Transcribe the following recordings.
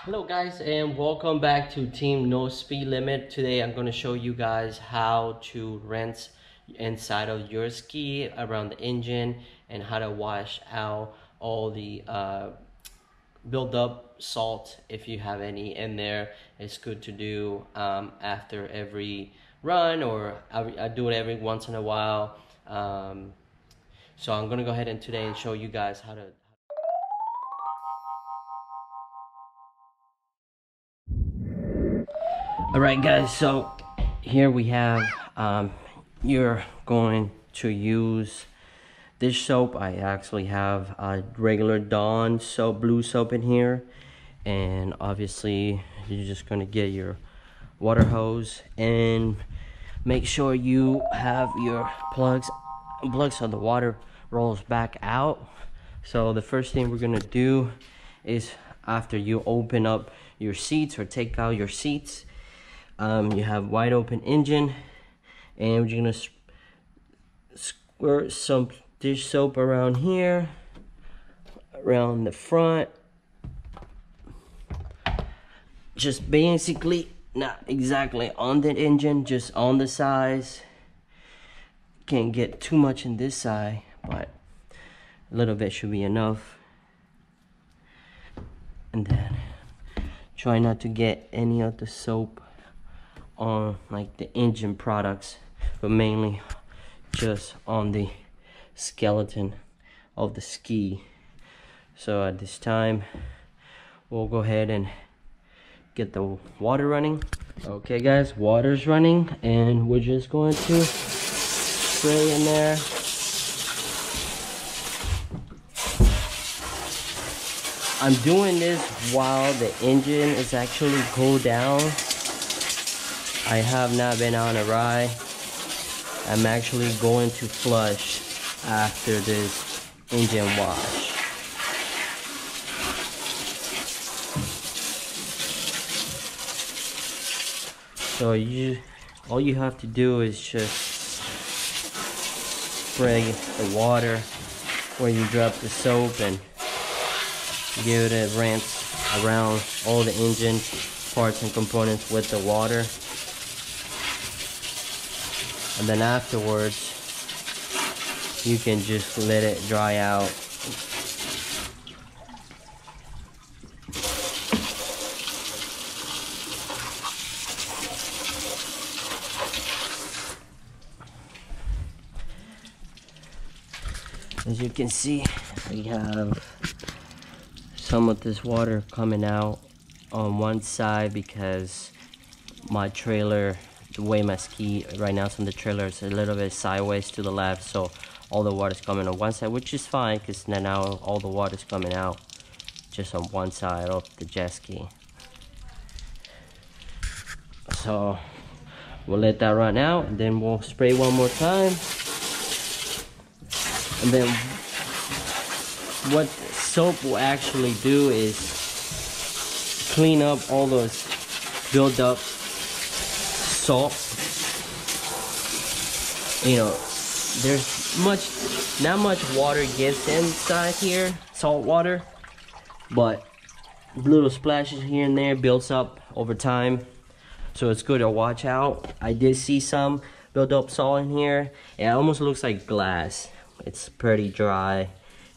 Hello guys, and welcome back to Team No Speed Limit. Today I'm going to show you guys how to rinse inside of your ski around the engine and how to wash out all the build up salt if you have any in there. It's good to do after every run, or I do it every once in a while. So I'm going to go ahead and today and show you guys how to. Alright guys, so here we have you're going to use dish soap. I actually have a regular Dawn soap, blue soap in here, and obviously you're just going to get your water hose and make sure you have your plugs so the water rolls back out. So the first thing we're going to do is, after you open up your seats or take out your seats, you have wide open engine, and we're gonna squirt some dish soap around here, around the front, just basically not exactly on the engine, just on the sides. Can't get too much in this side, but a little bit should be enough. And then try not to get any of the soap on like the engine products, but mainly just on the skeleton of the ski. So at this time we'll go ahead and get the water running. Okay guys, water's running, and we're just going to spray in there. I'm doing this while the engine is actually cooled down. I have not been on a ride. I'm actually going to flush after this engine wash. So all you have to do is just spray the water where you drop the soap and give it a rinse around all the engine parts and components with the water. And then afterwards, you can just let it dry out. As you can see, we have some of this water coming out on one side because my trailer, the way my ski right now is on the trailer, is a little bit sideways to the left, so all the water is coming on one side, which is fine because now all the water is coming out just on one side of the jet ski. So we'll let that run out, and then we'll spray one more time. And then what soap will actually do is clean up all those build up salt. You know, there's not much water gets inside here, salt water, but little splashes here and there builds up over time, so it's good to watch out. I did see some build up salt in here. It almost looks like glass. It's pretty dry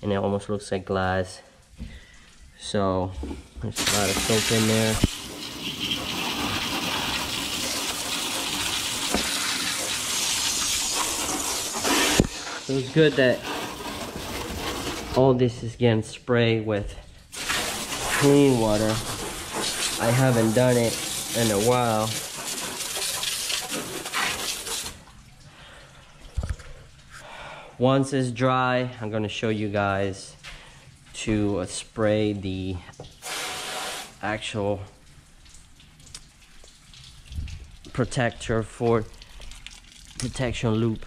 and it almost looks like glass, so there's a lot of soap in there. So it's good that all this is getting sprayed with clean water. I haven't done it in a while. Once it's dry, I'm going to show you guys to spray the actual protector for protection loop